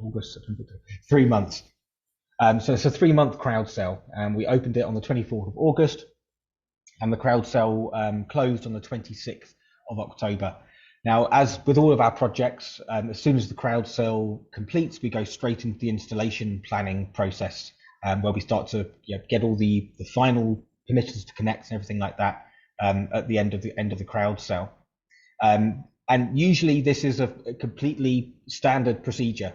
August, September, 3 months. So it's a 3-month crowd sale, and we opened it on the 24th of August, and the crowd sale closed on the 26th of October. Now, as with all of our projects, as soon as the crowd sale completes, we go straight into the installation planning process, where we start to get all the final permissions to connect and everything like that at the end of the crowd sale. And usually this is a completely standard procedure,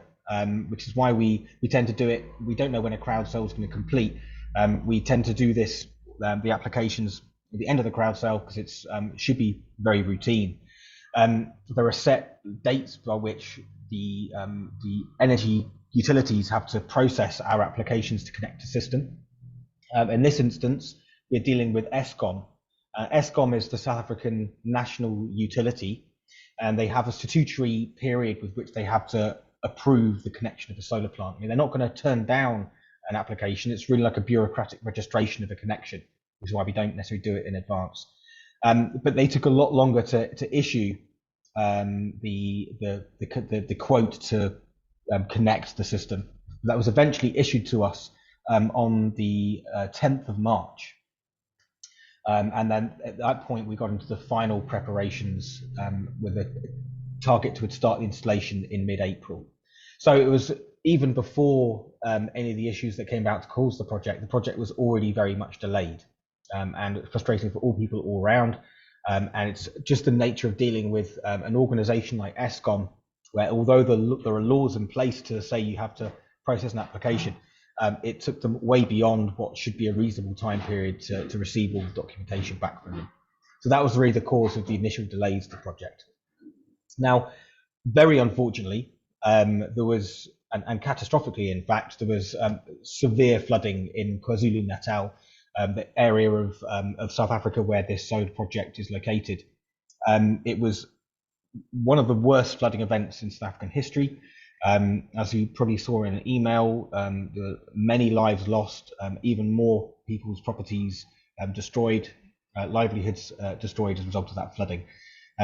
which is why we tend to do it. We don't know when a crowd sale is going to complete. We tend to do this, the applications at the end of the crowd sale, because it should be very routine. There are set dates by which the energy utilities have to process our applications to connect to system. In this instance, we're dealing with Eskom. Eskom is the South African national utility, and they have a statutory period with which they have to approve the connection of a solar plant. I mean, they're not going to turn down an application. It's really like a bureaucratic registration of a connection, which is why we don't necessarily do it in advance. But they took a lot longer to issue the quote to connect the system. That was eventually issued to us on the 10th of March. And then at that point, we got into the final preparations with a target to start the installation in mid-April. So it was even before any of the issues that came about to cause the project was already very much delayed, and it's frustrating for all people all around. And it's just the nature of dealing with an organization like Eskom, where although there are laws in place to say you have to process an application, it took them way beyond what should be a reasonable time period to receive all the documentation back from them. So that was really the cause of the initial delays to the project. Now, very unfortunately, there was, and catastrophically in fact, there was severe flooding in KwaZulu-Natal, the area of South Africa where this solar project is located. It was one of the worst flooding events in South African history. As you probably saw in an email, there were many lives lost, even more people's properties destroyed, livelihoods destroyed as a result of that flooding.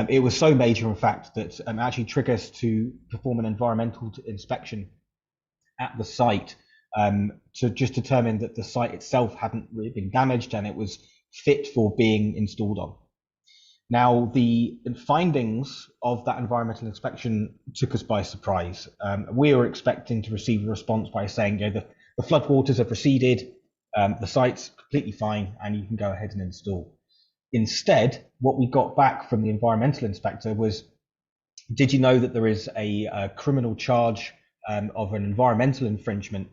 It was so major, in fact, that it actually triggered us to perform an environmental inspection at the site to just determine that the site itself hadn't really been damaged and it was fit for being installed on. Now, the findings of that environmental inspection took us by surprise. We were expecting to receive a response by saying, the floodwaters have receded, the site's completely fine, and you can go ahead and install. Instead, what we got back from the environmental inspector was, did you know that there is a criminal charge of an environmental infringement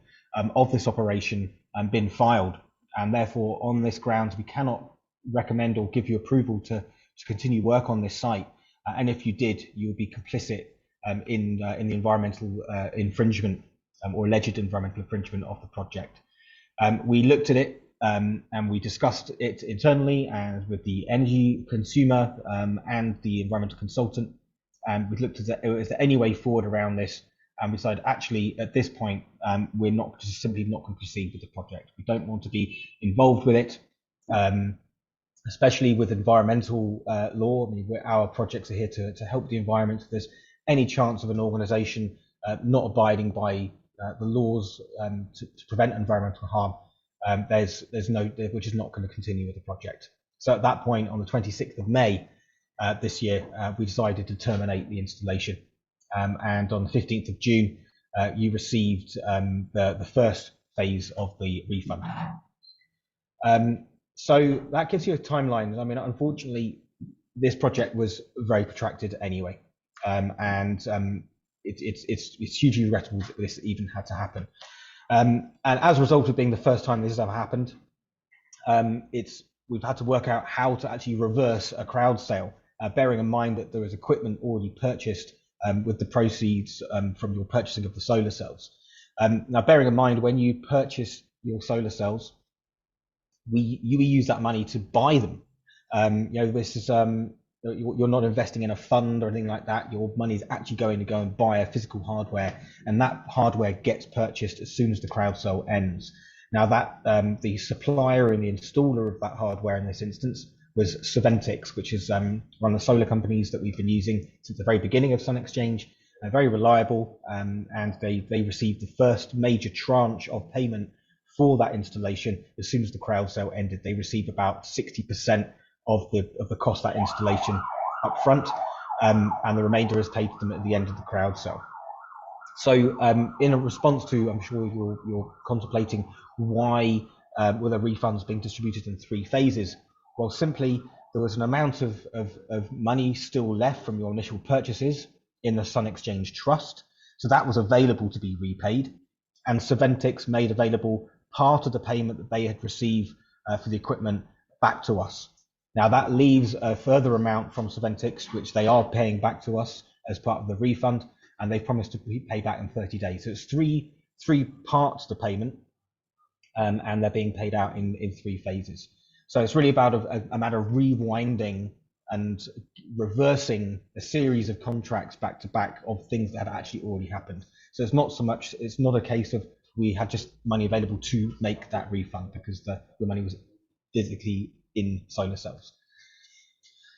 of this operation been filed, and therefore on this grounds we cannot recommend or give you approval to continue work on this site, and if you did, you would be complicit in the environmental infringement or alleged environmental infringement of the project. We looked at it and we discussed it internally and with the energy consumer and the environmental consultant, and we looked at is there any way forward around this, and we decided actually at this point we're simply not going to proceed with the project. We don't want to be involved with it. Especially with environmental law. I mean, our projects are here to help the environment. If there's any chance of an organisation not abiding by the laws to prevent environmental harm, we're just not going to continue with the project. So at that point, on the 26th of May this year, we decided to terminate the installation. And on the 15th of June, you received the first phase of the refund. So that gives you a timeline. I mean, unfortunately, this project was very protracted anyway, and it's hugely regrettable that this even had to happen. And as a result of being the first time this has ever happened, we've had to work out how to actually reverse a crowd sale, bearing in mind that there was equipment already purchased with the proceeds from your purchasing of the solar cells. Now, bearing in mind, when you purchase your solar cells, you use that money to buy them. This is you're not investing in a fund or anything like that. Your money is actually going to go and buy a physical hardware, and that hardware gets purchased as soon as the crowd sale ends. Now, that the supplier and the installer of that hardware in this instance was Saventix, which is one of the solar companies that we've been using since the very beginning of Sun Exchange, very reliable, and they received the first major tranche of payment for that installation as soon as the crowd sale ended. They received about 60% of the cost of that installation up front, and the remainder is paid to them at the end of the crowd sale. So in a response to, I'm sure you're contemplating why were the refunds being distributed in 3 phases? Well, simply there was an amount of money still left from your initial purchases in the Sun Exchange Trust, so that was available to be repaid, and Saventix made available part of the payment that they had received for the equipment back to us. Now that leaves a further amount from Saventix, which they are paying back to us as part of the refund, and they've promised to pay back in 30 days. So it's three parts to payment, and they're being paid out in 3 phases. So it's really about a matter of rewinding and reversing a series of contracts back to back of things that had actually already happened. So it's not so much, it's not a case of we had just money available to make that refund, because the money was physically in solar cells.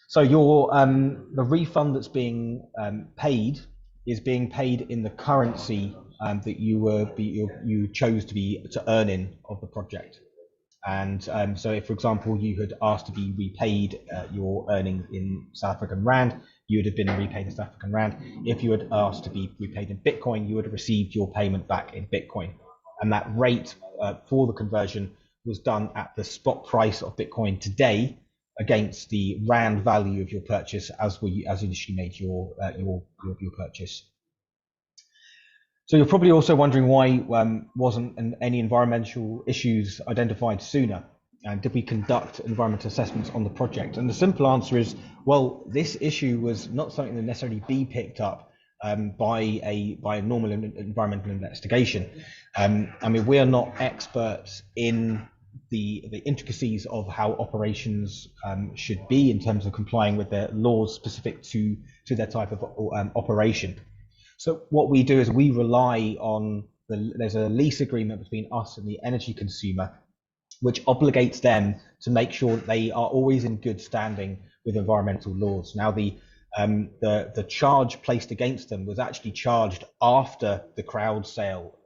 So your the refund that's being paid is being paid in the currency that you chose to earn in of the project. And so if, for example, you had asked to be repaid your earnings in South African Rand, you would have been repaid in South African Rand. If you had asked to be repaid in Bitcoin, you would have received your payment back in Bitcoin. And that rate for the conversion was done at the spot price of Bitcoin today against the Rand value of your purchase as you initially made your purchase. So you're probably also wondering why wasn't any environmental issues identified sooner, and did we conduct environmental assessments on the project? And the simple answer is, well, this issue was not something that necessarily be picked up by a normal environmental investigation. I mean, we are not experts in the intricacies of how operations should be in terms of complying with the laws specific to their type of operation. So what we do is we rely on there's a lease agreement between us and the energy consumer, which obligates them to make sure that they are always in good standing with environmental laws. Now the charge placed against them was actually charged after the crowd sale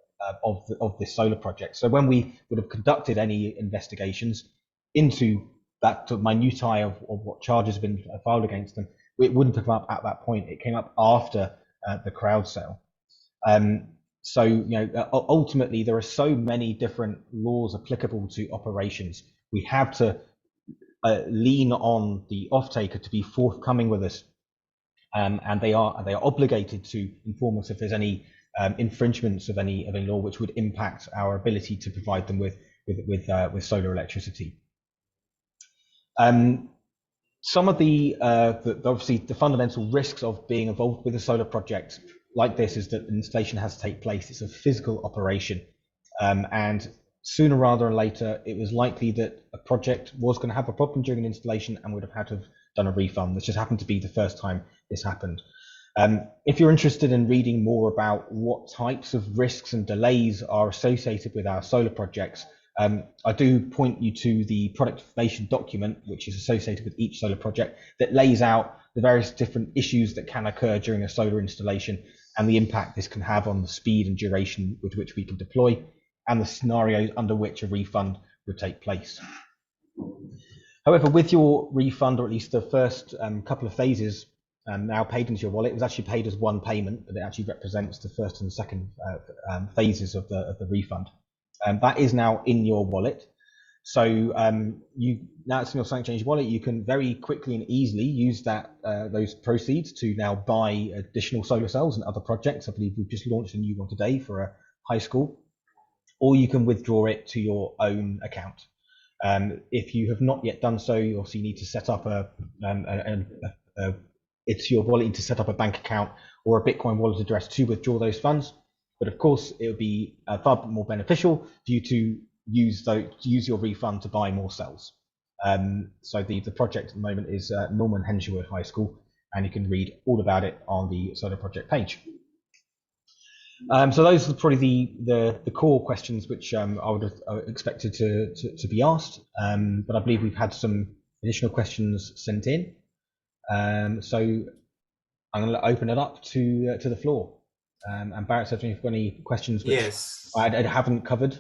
of this solar project. So when we would have conducted any investigations into that minutiae of what charges have been filed against them, it wouldn't have come up at that point. It came up after the crowd sale. So ultimately there are so many different laws applicable to operations. We have to lean on the off-taker to be forthcoming with us, and they are obligated to inform us if there's any infringements of any law which would impact our ability to provide them with solar electricity. Some of the obviously the fundamental risks of being involved with a solar project like this is that the installation has to take place. It's a physical operation, and sooner rather than later, it was likely that a project was going to have a problem during an installation and would have had to have done a refund. This just happened to be the first time this happened. If you're interested in reading more about what types of risks and delays are associated with our solar projects, I do point you to the product information document, which is associated with each solar project, that lays out the various different issues that can occur during a solar installation and the impact this can have on the speed and duration with which we can deploy, and the scenarios under which a refund would take place. However, with your refund, or at least the first couple of phases now paid into your wallet, it was actually paid as one payment, but it actually represents the first and second phases of the refund. That is now in your wallet. So now it's in your Sun Exchange wallet, you can very quickly and easily use those proceeds to now buy additional solar cells and other projects. I believe we've just launched a new one today for a high school, or you can withdraw it to your own account. If you have not yet done so, you obviously need to set up it's your wallet, you need to set up a bank account or a Bitcoin wallet address to withdraw those funds. But of course, it would be far more beneficial for you to use your refund to buy more cells. So the project at the moment is Norman Henshaw High School, and you can read all about it on the solar project page. So those are probably the core questions which I would have expected to be asked, but I believe we've had some additional questions sent in. So I'm going to open it up to the floor. And Barrett said to me if you've got any questions which Yes. I haven't covered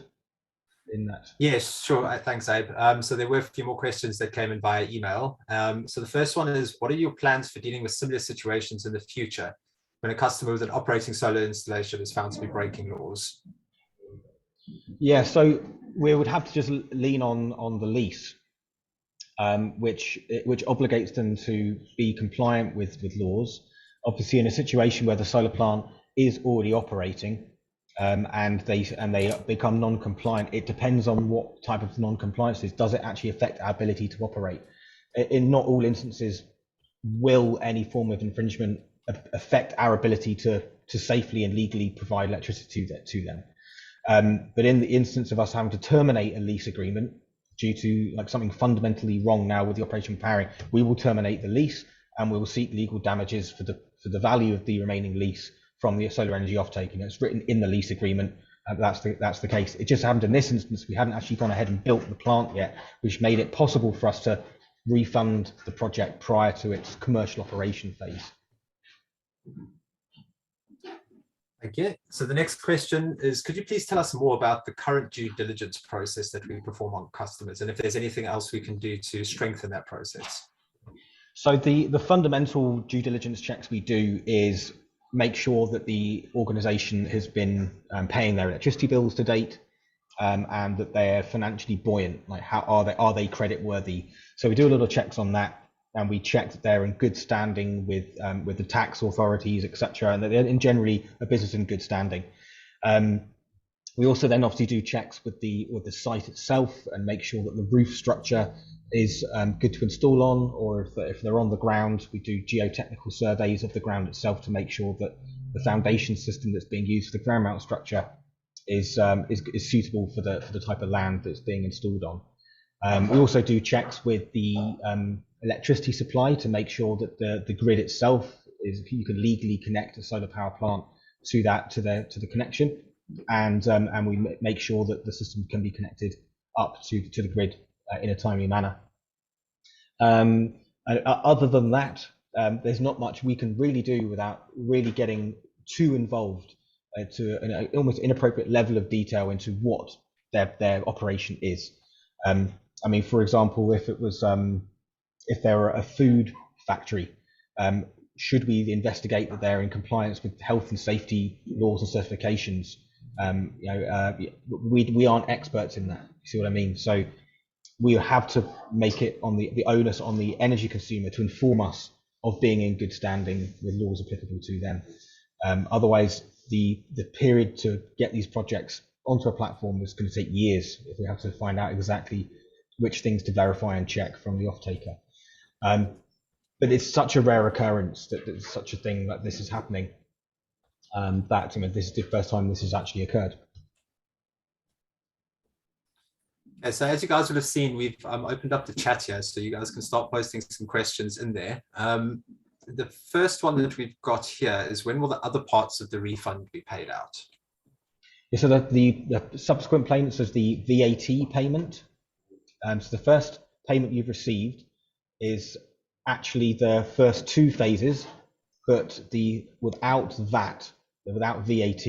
in that. Yes, sure. Thanks, Abe. So there were a few more questions that came in via email. So the first one is, what are your plans for dealing with similar situations in the future when a customer with an operating solar installation is found to be breaking laws? Yeah, so we would have to just lean on the lease, which obligates them to be compliant with laws. Obviously, in a situation where the solar plant is already operating, and they become non-compliant, it depends on what type of non-compliance it is. Does it actually affect our ability to operate? In not all instances will any form of infringement affect our ability to safely and legally provide electricity to them. But in the instance of us having to terminate a lease agreement due to like something fundamentally wrong now with the operation powering, we will terminate the lease and we will seek legal damages for the value of the remaining lease from the solar energy offtake. And it's written in the lease agreement. That's the case. It just happened in this instance we hadn't actually gone ahead and built the plant yet, which made it possible for us to refund the project prior to its commercial operation phase. Thank you. So the next question is, could you please tell us more about the current due diligence process that we perform on customers, and if there's anything else we can do to strengthen that process? So the fundamental due diligence checks we do is make sure that the organization has been paying their electricity bills to date, and that they're financially buoyant. Like, how are they credit worthy? So we do a lot of checks on that, and we check that they're in good standing with the tax authorities, etc., and that they're in generally a business in good standing. We also then obviously do checks with the site itself and make sure that the roof structure is good to install on, or if they're on the ground, we do geotechnical surveys of the ground itself to make sure that the foundation system that's being used for the ground mount structure is suitable for the type of land that's being installed on. We also do checks with the electricity supply to make sure that the grid itself is, you can legally connect a solar power plant to the connection, and we make sure that the system can be connected up to the grid in a timely manner. Other than that, there's not much we can really do without really getting too involved to an almost inappropriate level of detail into what their operation is. I mean, for example, if it was if they were a food factory, should we investigate that they're in compliance with health and safety laws and certifications? We aren't experts in that. You see what I mean? So we have to make it on the onus on the energy consumer to inform us of being in good standing with laws applicable to them. Otherwise, the period to get these projects onto a platform is going to take years if we have to find out exactly which things to verify and check from the off-taker. But it's such a rare occurrence that such a thing like this is happening, that this is the first time this has actually occurred. Okay, so as you guys would have seen, we've opened up the chat here, so you guys can start posting some questions in there. The first one that we've got here is, when will the other parts of the refund be paid out? Yeah, so the subsequent payments is the VAT payment. So the first payment you've received is actually the first two phases, but without VAT, without VAT,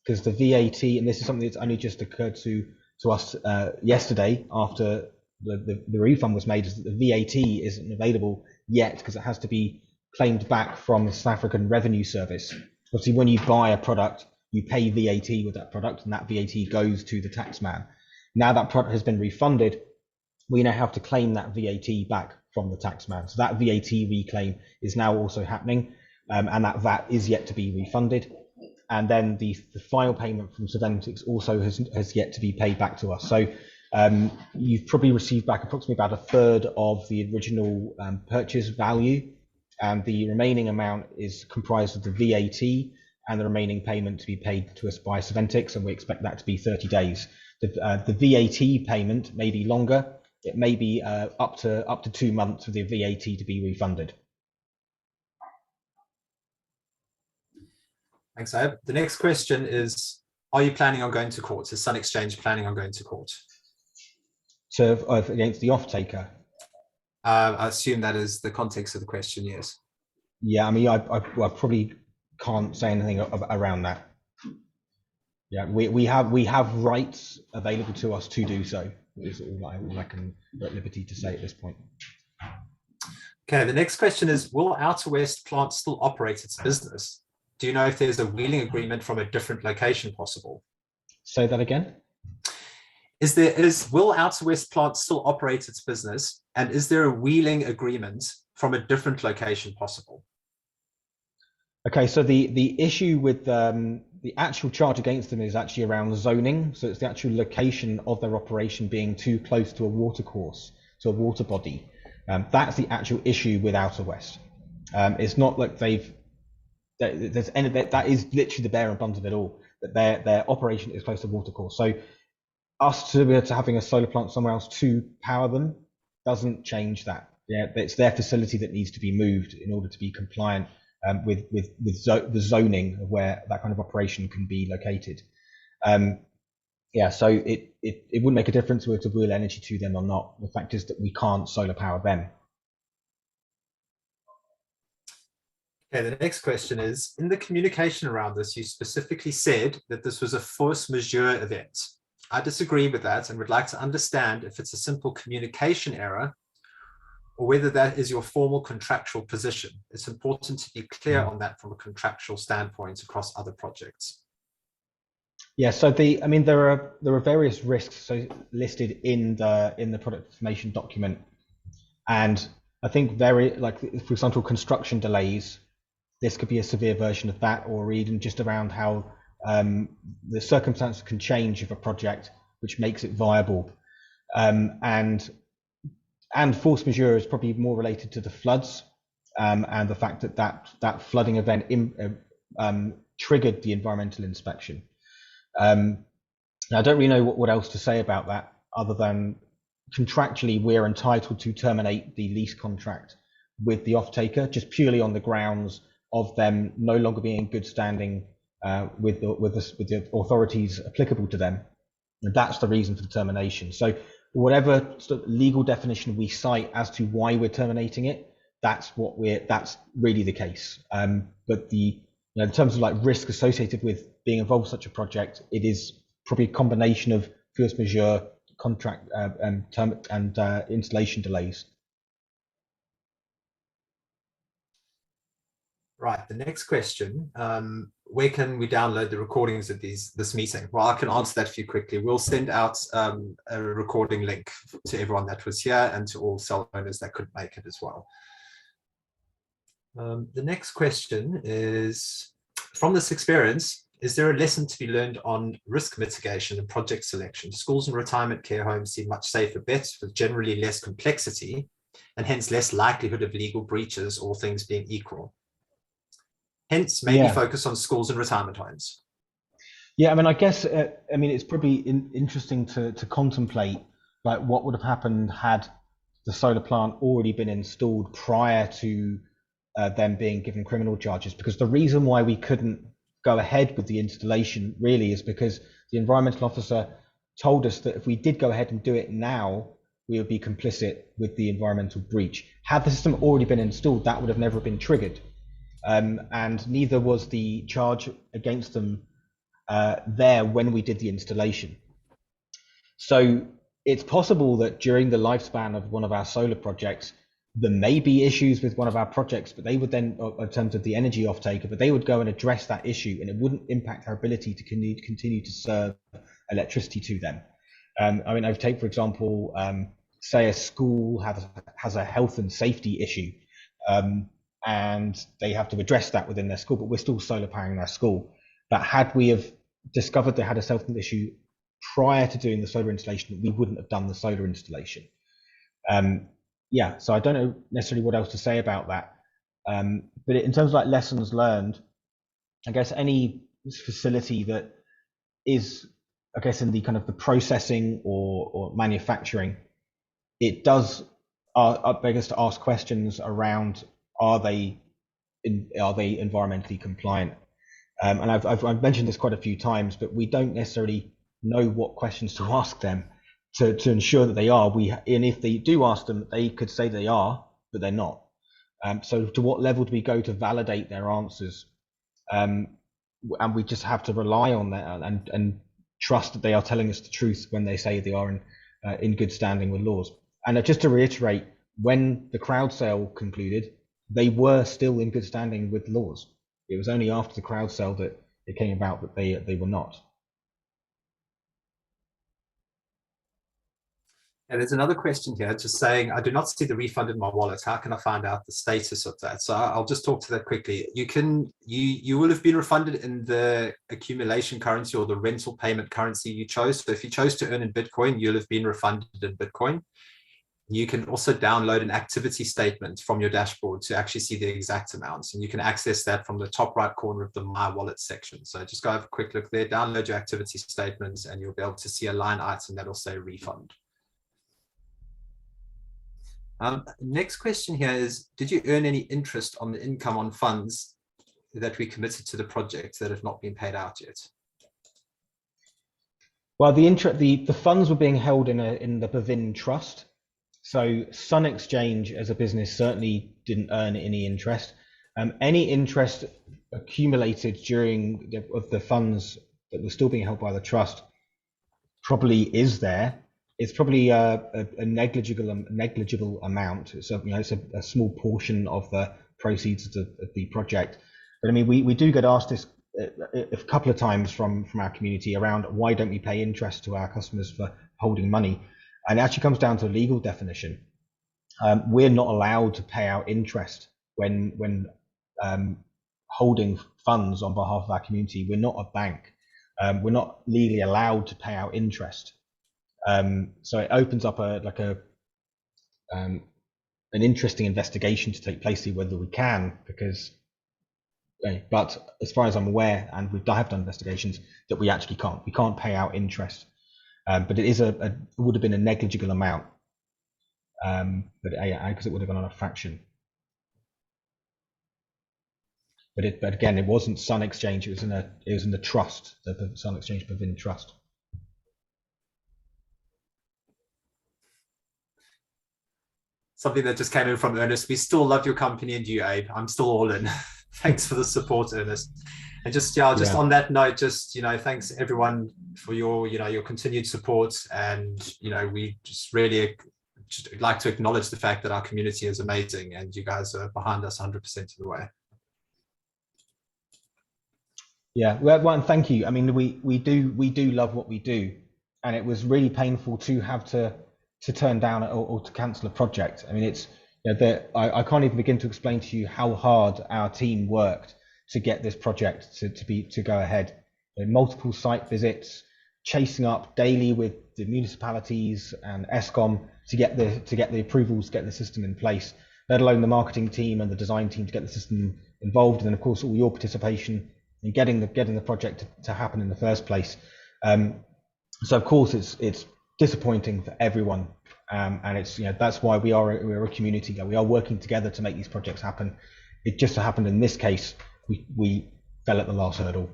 because the VAT, and this is something that's only just occurred to us yesterday after the refund was made, is that the VAT isn't available yet because it has to be claimed back from the South African Revenue Service. Obviously, when you buy a product, you pay VAT with that product, and that VAT goes to the taxman. Now that product has been refunded, we now have to claim that VAT back from the taxman. So that VAT reclaim is now also happening, and that VAT is yet to be refunded. And then the final payment from Saventics also has yet to be paid back to us. So you've probably received back approximately about a third of the original purchase value, and the remaining amount is comprised of the VAT and the remaining payment to be paid to us by Saventics, and we expect that to be 30 days. The VAT payment may be longer. It may be up to 2 months for the VAT to be refunded. Thanks, Abe. The next question is, are you planning on going to court? Is Sun Exchange planning on going to court? Against the off-taker? I assume that is the context of the question, yes. Yeah, I mean, I probably can't say anything around that. Yeah, we have rights available to us to do so. Is all I can at liberty to say at this point. Okay, the next question is, will Outerwest plant still operate its business? Do you know if there's a wheeling agreement from a different location possible? Say that again. Will Outerwest plant still operate its business? And is there a wheeling agreement from a different location possible? Okay, so the issue with the actual charge against them is actually around zoning. So it's the actual location of their operation being too close to a watercourse, to a water body. That's the actual issue with Outerwest. It's not like there's any that is literally the bare and blunt of it all. That their operation is close to watercourse. So us to be able to having a solar plant somewhere else to power them doesn't change that. Yeah, it's their facility that needs to be moved in order to be compliant with the zoning of where that kind of operation can be located. Yeah, so it wouldn't make a difference whether to wheel energy to them or not. The fact is that we can't solar power them. Okay, the next question is, in the communication around this, you specifically said that this was a force majeure event. I disagree with that and would like to understand if it's a simple communication error or whether that is your formal contractual position. It's important to be clear on that from a contractual standpoint across other projects. Yeah, so there are various risks listed in the product information document, and I think for example, construction delays. This could be a severe version of that, or even just around how the circumstances can change of a project, which makes it viable. And force majeure is probably more related to the floods and the fact that flooding event triggered the environmental inspection. I don't really know what else to say about that, other than contractually we're entitled to terminate the lease contract with the off-taker just purely on the grounds of them no longer being in good standing with the authorities applicable to them, and that's the reason for the termination. So whatever sort of legal definition we cite as to why we're terminating it, that's really the case. But in terms of like risk associated with being involved in such a project, it is probably a combination of force majeure, contract and installation delays. Right, the next question, where can we download the recordings of this meeting? Well, I can answer that for you quickly. We'll send out a recording link to everyone that was here and to all cell owners that couldn't make it as well. The next question is, from this experience, is there a lesson to be learned on risk mitigation and project selection? Schools and retirement care homes seem much safer bets with generally less complexity and hence less likelihood of legal breaches, all things being equal. Hence, maybe focus on schools and retirement homes. Yeah, I mean, I guess, it's probably interesting to contemplate like what would have happened had the solar plant already been installed prior to them being given criminal charges. Because the reason why we couldn't go ahead with the installation really is because the environmental officer told us that if we did go ahead and do it now, we would be complicit with the environmental breach. Had the system already been installed, that would have never been triggered. And neither was the charge against them there when we did the installation. So it's possible that during the lifespan of one of our solar projects, there may be issues with one of our projects, but they would then, in terms of the energy off-taker, but they would go and address that issue, and it wouldn't impact our ability to continue to serve electricity to them. I would take, for example, say a school has a health and safety issue, and they have to address that within their school, but we're still solar powering their school. But had we have discovered they had a health issue prior to doing the solar installation, we wouldn't have done the solar installation. So I don't know necessarily what else to say about that. But in terms of like lessons learned, I guess any facility that is, I guess, in the kind of the processing or manufacturing, it does beg us to ask questions around, are they environmentally compliant? And I've mentioned this quite a few times, but we don't necessarily know what questions to ask them to ensure that they are. And if they do ask them, they could say they are, but they're not. So to what level do we go to validate their answers? And we just have to rely on that and trust that they are telling us the truth when they say they are in good standing with laws. And just to reiterate, when the crowd sale concluded, they were still in good standing with laws. It was only after the crowd sale that it came about that they were not. And there's another question here just saying, I do not see the refund in my wallet. How can I find out the status of that? So I'll just talk to that quickly. You will have been refunded in the accumulation currency or the rental payment currency you chose. So if you chose to earn in Bitcoin, you'll have been refunded in Bitcoin. You can also download an activity statement from your dashboard to actually see the exact amounts. And you can access that from the top right corner of the My Wallet section. So just go have a quick look there, download your activity statements, and you'll be able to see a line item that'll say refund. Next question here is, did you earn any interest on the income on funds that we committed to the project that have not been paid out yet? Well, the funds were being held in the Bavin Trust. So Sun Exchange as a business certainly didn't earn any interest. Any interest accumulated during the funds that were still being held by the trust probably is there. It's probably a negligible amount. So it's a small portion of the proceeds of the project. But I mean, we do get asked this a couple of times from our community around why don't we pay interest to our customers for holding money, and it actually comes down to a legal definition. We're not allowed to pay out interest when holding funds on behalf of our community. We're not a bank. We're not legally allowed to pay out interest. So it opens up an interesting investigation to take place, see whether we can, because but as far as I'm aware, and I have done investigations, that we actually can't. We can't pay out interest, but it is it would have been a negligible amount, but because it would have gone on a fraction. But again, it wasn't Sun Exchange. It was in the trust, the Sun Exchange Bavin Trust. Something that just came in from Ernest. We still love your company and you, Abe. I'm still all in. Thanks for the support, Ernest. And just on that note, thanks everyone for your continued support. And we just really like to acknowledge the fact that our community is amazing and you guys are behind us 100% of the way. Yeah, well, and thank you. I mean, we do love what we do, and it was really painful to have to turn down or to cancel a project. I mean, it's I can't even begin to explain to you how hard our team worked to get this project to go ahead. Multiple site visits, chasing up daily with the municipalities and ESCOM to get the approvals, to get the system in place, let alone the marketing team and the design team to get the system involved, and then of course all your participation in getting the project to happen in the first place. So of course it's disappointing for everyone, and it's that's why we're a community that we are working together to make these projects happen. It just so happened in this case we fell at the last hurdle.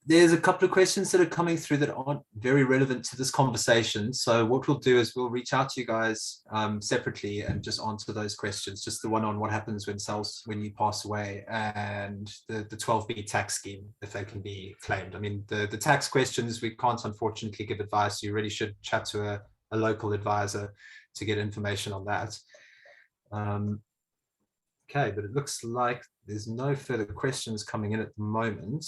There's a couple of questions that are coming through that aren't very relevant to this conversation. So what we'll do is we'll reach out to you guys separately and just answer those questions. Just the one on what happens when you pass away, and the 12B tax scheme, if they can be claimed. I mean, the tax questions, we can't unfortunately give advice. You really should chat to a local advisor to get information on that. Okay, but it looks like there's no further questions coming in at the moment.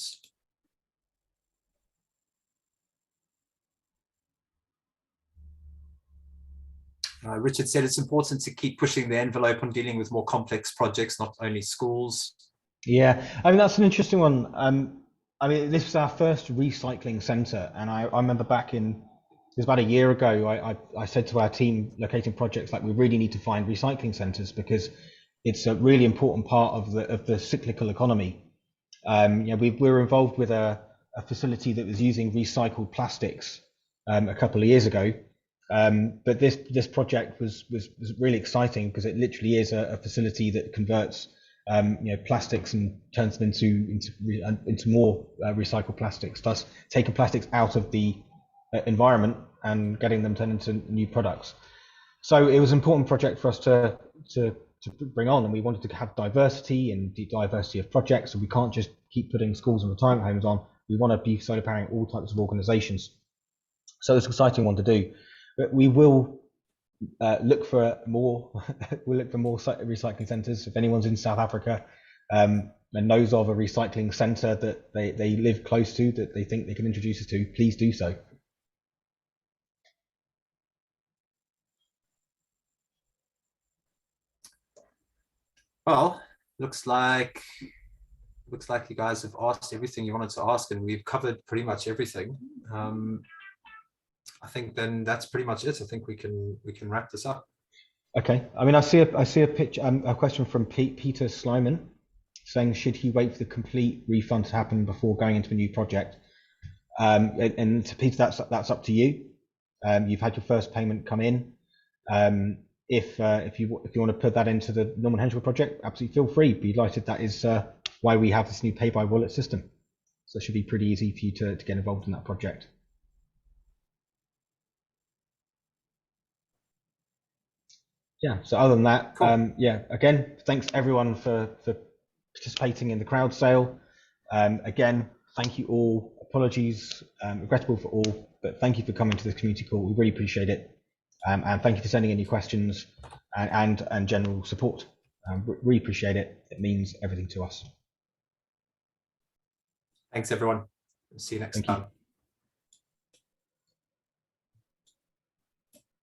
Richard said it's important to keep pushing the envelope on dealing with more complex projects, not only schools. Yeah, I mean, that's an interesting one. I mean, this was our first recycling centre, and I remember it was about a year ago, I said to our team locating projects, like, we really need to find recycling centres because it's a really important part of the cyclical economy. We were involved with a facility that was using recycled plastics a couple of years ago. But this project was really exciting because it literally is a facility that converts plastics and turns them into more recycled plastics, thus taking plastics out of the environment and getting them turned into new products. So it was an important project for us to bring on, and we wanted to have diversity and diversity of projects. So we can't just keep putting schools and retirement homes on. We want to be solar powering all types of organisations. So it's an exciting one to do. But we will look for more. We'll look for more recycling centres. If anyone's in South Africa and knows of a recycling centre that they live close to, that they think they can introduce us to, please do so. Well, looks like you guys have asked everything you wanted to ask, and we've covered pretty much everything. I think then that's pretty much it. I think we can wrap this up. Okay. I mean, I see a picture, a question from Peter Slyman saying, should he wait for the complete refund to happen before going into a new project? And to Peter, that's up to you. You've had your first payment come in. If you want to put that into the Norman Henschel project, absolutely feel free. Be delighted. That is why we have this new pay by wallet system. So it should be pretty easy for you to get involved in that project. Yeah. So other than that, cool. Yeah. Again, thanks everyone for participating in the crowd sale. Again, thank you all. Apologies, regrettable for all, but thank you for coming to this community call. We really appreciate it. And thank you for sending any questions and general support. Really appreciate it. It means everything to us. Thanks, everyone. See you next time.